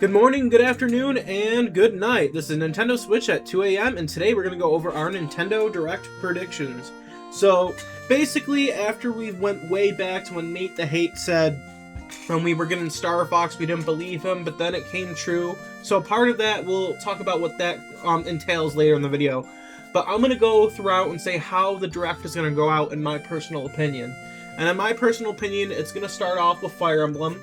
Good morning, good afternoon, and good night. This is Nintendo Switch at 2 a.m. and today we're going to go over our Nintendo Direct predictions. So, basically, after we went way back to when Nate the Hate said when we were getting Star Fox, we didn't believe him, but then it came true. So part of that, we'll talk about what that entails later in the video. But I'm going to go throughout and say how the Direct is going to go out in my personal opinion. And in my personal opinion, it's going to start off with Fire Emblem.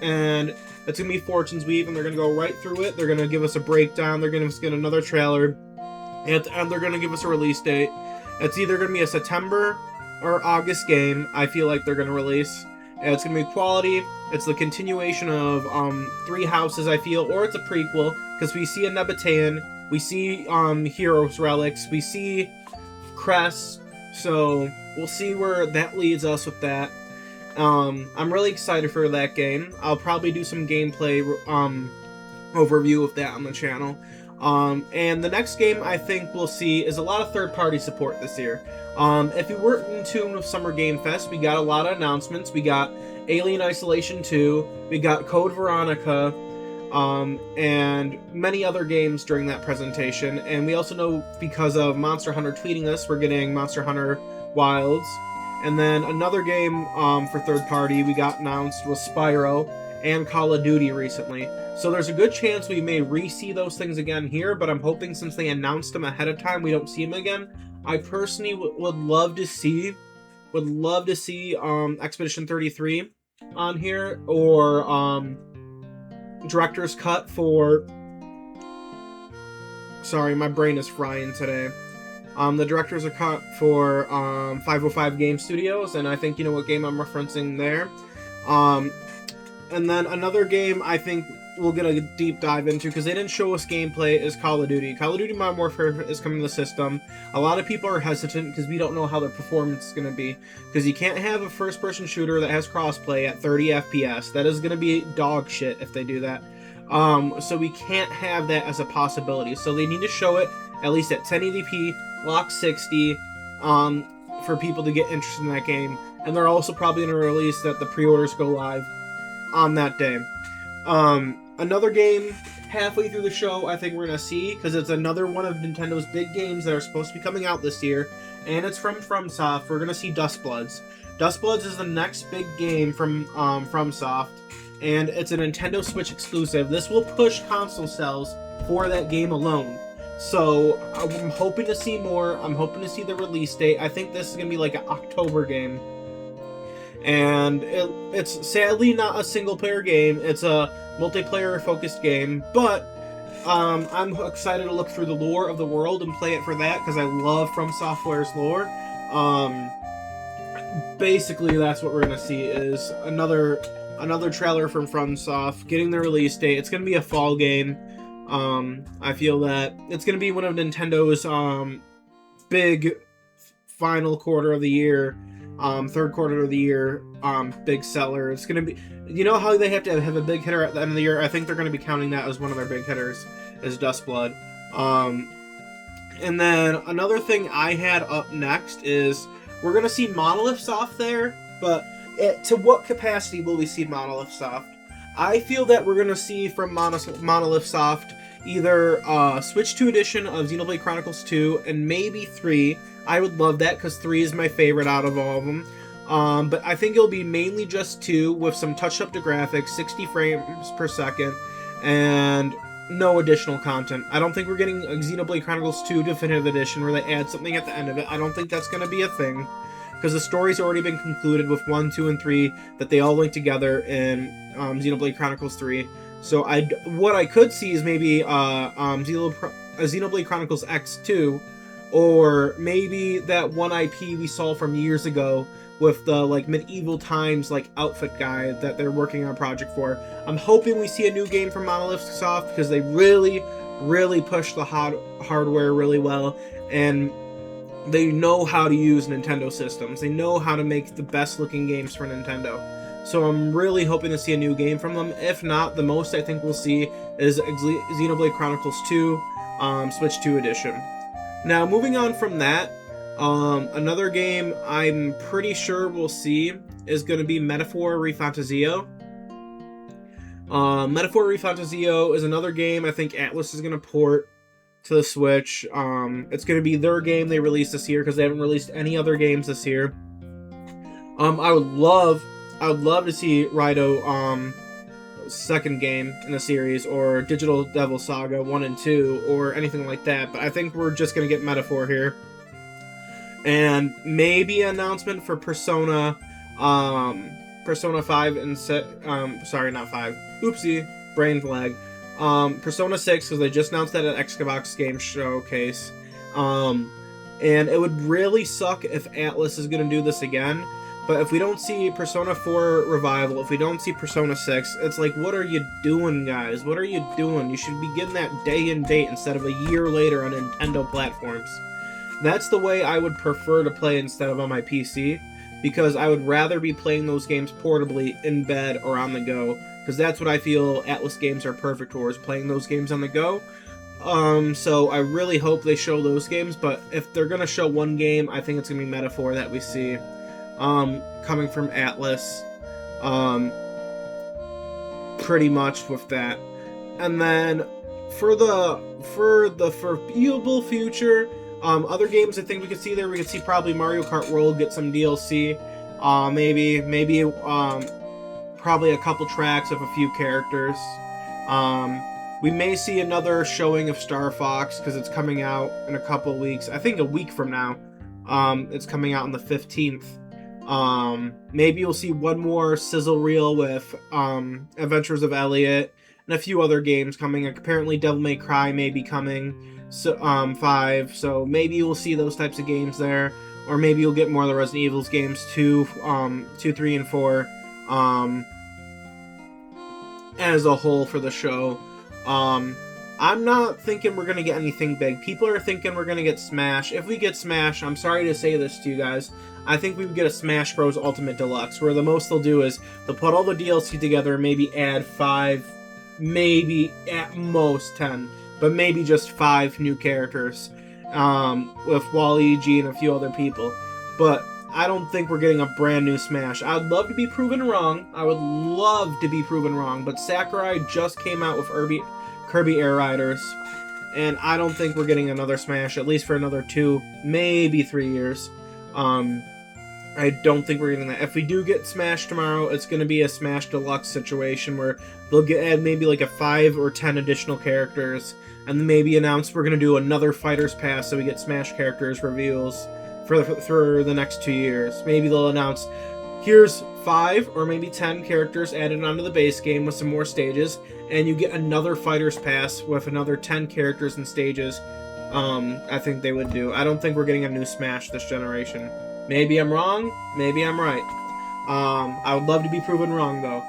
And it's going to be Fortune's Weave, and they're going to go right through it. They're going to give us a breakdown. They're going to get another trailer. And at the end, they're going to give us a release date. It's either going to be a September or August game, I feel like they're going to release. And it's going to be quality. It's the continuation of Three Houses, I feel, or it's a prequel, because we see a Nebatean, we see Heroes Relics, we see Crest, so we'll see where that leads us with that. I'm really excited for that game. I'll probably do some gameplay overview of that on the channel. And the next game I think we'll see is a lot of third-party support this year. If you were in tune with Summer Game Fest, we got a lot of announcements. We got Alien Isolation 2, we got Code Veronica, and many other games during that presentation. And we also know, because of Monster Hunter tweeting this, we're getting Monster Hunter Wilds. And then another game for third party we got announced was Spyro and Call of Duty recently. So there's a good chance we may re-see those things again here, but I'm hoping since they announced them ahead of time, we don't see them again. I personally would love to see Expedition 33 on here, or Director's Cut for... Sorry, my brain is frying today. The directors are cut for 505 Game Studios, and I think you know what game I'm referencing there. And then another game I think we'll get a deep dive into, because they didn't show us gameplay, is Call of Duty. Call of Duty Modern Warfare is coming to the system. A lot of people are hesitant because we don't know how the performance is going to be, because you can't have a first-person shooter that has crossplay at 30 FPS. That is going to be dog shit if they do that. So we can't have that as a possibility. So they need to show it at least at 1080p, Lock 60, for people to get interested in that game. And they're also probably going to release that the pre-orders go live on that day. Another game halfway through the show I think we're going to see, because it's another one of Nintendo's big games that are supposed to be coming out this year, and it's from FromSoft. We're going to see Dustbloods. Dustbloods is the next big game from FromSoft, and it's a Nintendo Switch exclusive. This will push console sales for that game alone. So I'm hoping to see more. I'm hoping to see the release date. I think this is going to be like an October game. And it's sadly not a single-player game. It's a multiplayer-focused game. But I'm excited to look through the lore of the world and play it for that, because I love From Software's lore. Basically, that's what we're going to see, is another trailer from FromSoft, getting the release date. It's going to be a fall game. I feel that it's going to be one of Nintendo's big final quarter of the year, third quarter of the year, big seller. It's going to be, you know how they have to have a big hitter at the end of the year? I think they're going to be counting that as one of their big hitters, is Dustblood. And then another thing I had up next is we're going to see Monolith Soft there, but to what capacity will we see Monolith Soft? I feel that we're going to see from Monolith Soft either Switch 2 edition of Xenoblade Chronicles 2 and maybe 3. I would love that, because 3 is my favorite out of all of them. But I think it'll be mainly just 2 with some touch-up to graphics, 60 frames per second, and no additional content. I don't think we're getting a Xenoblade Chronicles 2 Definitive Edition where they add something at the end of it. I don't think that's going to be a thing, because the story's already been concluded with 1, 2, and 3, that they all link together in Xenoblade Chronicles 3. So what I could see is maybe Xenoblade Chronicles X2, or maybe that one IP we saw from years ago with the medieval times outfit guy that they're working on a project for. I'm hoping we see a new game from Monolith Soft, because they really push the hardware really well, and they know how to use Nintendo systems. They know how to make the best looking games for Nintendo. So I'm really hoping to see a new game from them. If not, the most I think we'll see is Xenoblade Chronicles 2, Switch 2 edition. Now, moving on from that, another game I'm pretty sure we'll see is going to be Metaphor ReFantazio. Metaphor ReFantazio is another game I think Atlas is going to port to the Switch. It's going to be their game they released this year because they haven't released any other games this year. I would love to see Raito second game in the series, or Digital Devil Saga 1 and 2, or anything like that, but I think we're just going to get Metaphor here. And maybe an announcement for Persona 5 and sorry, not 5. Oopsie, brain flag. Persona 6, because they just announced that at Xbox Game Showcase. And it would really suck if Atlas is going to do this again. But if we don't see Persona 4 Revival, if we don't see Persona 6, it's like, what are you doing, guys? What are you doing? You should be getting that day and date instead of a year later on Nintendo platforms. That's the way I would prefer to play instead of on my PC, because I would rather be playing those games portably in bed or on the go, because that's what I feel Atlas games are perfect for, is playing those games on the go. So I really hope they show those games, but if they're going to show one game, I think it's going to be Metaphor that we see. Coming from Atlas, pretty much with that. And then for the foreseeable future, other games I think we could see there, we could see probably Mario Kart World get some DLC, maybe probably a couple tracks of a few characters. We may see another showing of Star Fox, because it's coming out in a couple weeks, I think a week from now. It's coming out on the 15th. Maybe you'll see one more sizzle reel with Adventures of Elliot and a few other games coming. Apparently Devil May Cry may be coming, so 5, so maybe you'll see those types of games there, or maybe you'll get more of the Resident Evil games 2, 3, and 4 as a whole for the show. I'm not thinking we're going to get anything big. People are thinking we're going to get Smash. If we get Smash, I'm sorry to say this to you guys, I think we would get a Smash Bros. Ultimate Deluxe, where the most they'll do is they'll put all the DLC together and maybe add 5, maybe at most 10, but maybe just 5 new characters, with Waluigi and a few other people. But I don't think we're getting a brand new Smash. I'd love to be proven wrong. I would love to be proven wrong, but Sakurai just came out with Kirby Air Riders, and I don't think we're getting another Smash, at least for another 2, maybe 3 years. I don't think we're getting that. If we do get Smash tomorrow, it's going to be a Smash Deluxe situation where they'll add maybe like a 5 or 10 additional characters, and then maybe announce we're going to do another Fighter's Pass so we get Smash characters reveals for the next 2 years. Maybe they'll announce, here's 5 or maybe 10 characters added onto the base game with some more stages, and you get another Fighter's Pass with another 10 characters and stages. I think they would do. I don't think we're getting a new Smash this generation. Maybe I'm wrong, maybe I'm right. I would love to be proven wrong, though.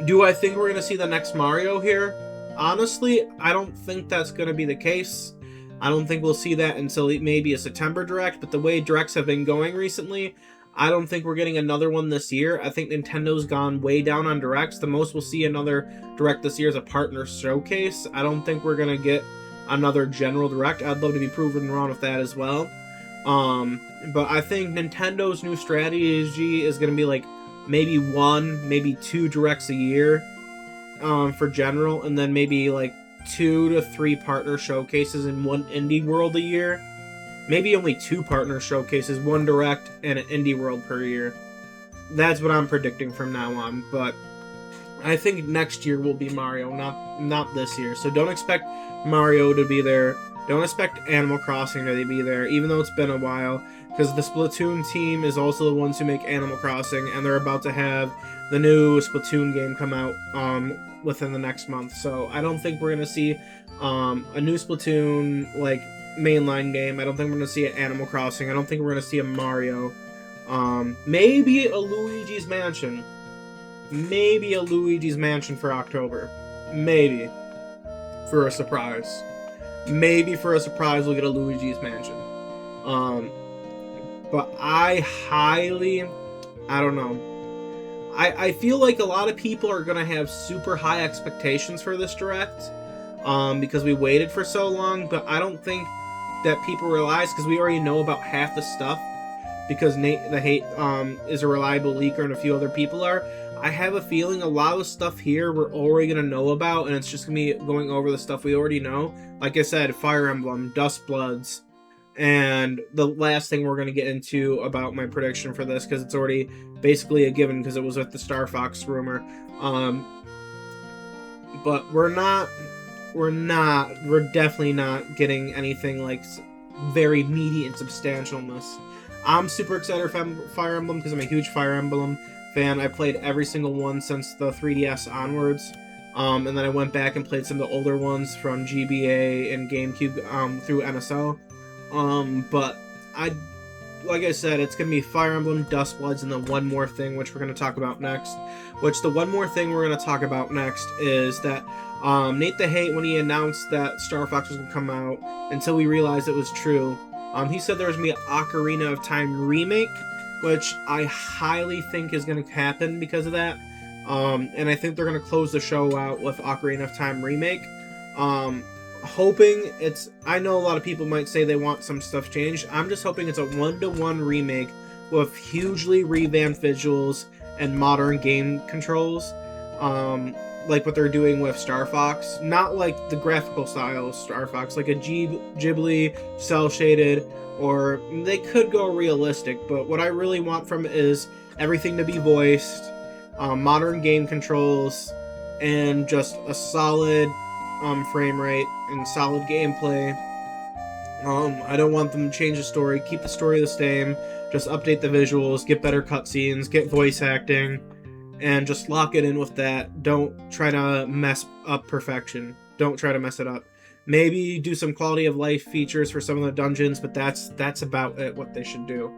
Do I think we're going to see the next Mario here? Honestly, I don't think that's going to be the case. I don't think we'll see that until maybe a September Direct, but the way Directs have been going recently, I don't think we're getting another one this year. I think Nintendo's gone way down on Directs. The most we'll see another Direct this year is a partner showcase. I don't think we're going to get another general Direct. I'd love to be proven wrong with that as well. But I think Nintendo's new strategy is going to be like maybe 1, maybe 2 Directs a year for general, and then maybe like 2 to 3 partner showcases in 1 indie world a year. Maybe only 2 partner showcases, 1 Direct and an indie world per year. That's what I'm predicting from now on, but I think next year will be Mario, not this year. So don't expect Mario to be there. Don't expect Animal Crossing to be there, even though it's been a while, because the Splatoon team is also the ones who make Animal Crossing, and they're about to have the new Splatoon game come out within the next month. So I don't think we're going to see a new Splatoon, like, mainline game. I don't think we're going to see an Animal Crossing. I don't think we're going to see a Mario. Maybe a Luigi's Mansion. Maybe a Luigi's Mansion for October. Maybe. For a surprise. Maybe for a surprise we'll get a Luigi's Mansion. But I don't know. I feel like a lot of people are going to have super high expectations for this Direct. Because we waited for so long, but I don't think that people realize, because we already know about half the stuff, because Nate the Hate is a reliable leaker and a few other people are. I have a feeling a lot of the stuff here we're already going to know about, and it's just going to be going over the stuff we already know. Like I said, Fire Emblem, Dust Bloods, and the last thing we're going to get into about my prediction for this, because it's already basically a given because it was with the Star Fox rumor. But we're definitely not getting anything like very meaty and substantial in this. I'm super excited for Fire Emblem because I'm a huge Fire Emblem fan. I played every single one since the 3DS onwards. And then I went back and played some of the older ones from GBA and GameCube through NSO. But like I said, it's going to be Fire Emblem, Dust Bloods, and then one more thing, which we're going to talk about next. Which the one more thing we're going to talk about next is that Nate the Hate, when he announced that Star Fox was going to come out, until we realized it was true, he said there was going to be an Ocarina of Time remake, which I highly think is going to happen because of that. And I think they're going to close the show out with Ocarina of Time remake. Hoping it's... I know a lot of people might say they want some stuff changed. I'm just hoping it's a 1-to-1 remake with hugely revamped visuals and modern game controls. Like what they're doing with Star Fox. Not like the graphical style of Star Fox, like a Ghibli, cel-shaded, or they could go realistic, but what I really want from it is everything to be voiced, modern game controls, and just a solid frame rate and solid gameplay. I don't want them to change the story, keep the story the same, just update the visuals, get better cutscenes, get voice acting, and just lock it in with that. Don't try to mess up perfection. Don't try to mess it up. Maybe do some quality of life features for some of the dungeons, but that's about it, what they should do.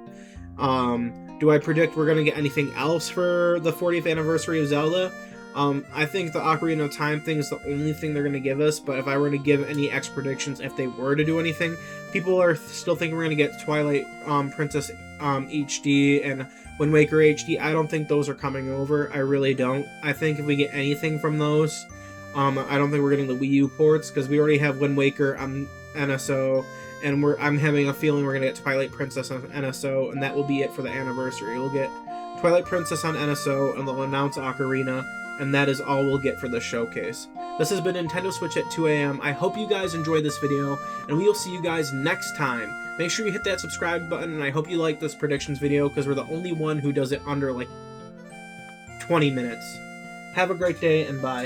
Do I predict we're going to get anything else for the 40th anniversary of Zelda? I think the Ocarina of Time thing is the only thing they're going to give us, but if I were to give any X predictions, if they were to do anything, people are still thinking we're going to get Twilight Princess HD and Wind Waker HD. I don't think those are coming over. I really don't. I think if we get anything from those, I don't think we're getting the Wii U ports, because we already have Wind Waker on NSO, and I'm having a feeling we're going to get Twilight Princess on NSO, and that will be it for the anniversary. We'll get Twilight Princess on NSO, and they'll announce Ocarina, and that is all we'll get for the showcase. This has been Nintendo Switch at 2 a.m. I hope you guys enjoyed this video, and we will see you guys next time. Make sure you hit that subscribe button, and I hope you like this predictions video, because we're the only one who does it under, like, 20 minutes. Have a great day, and bye.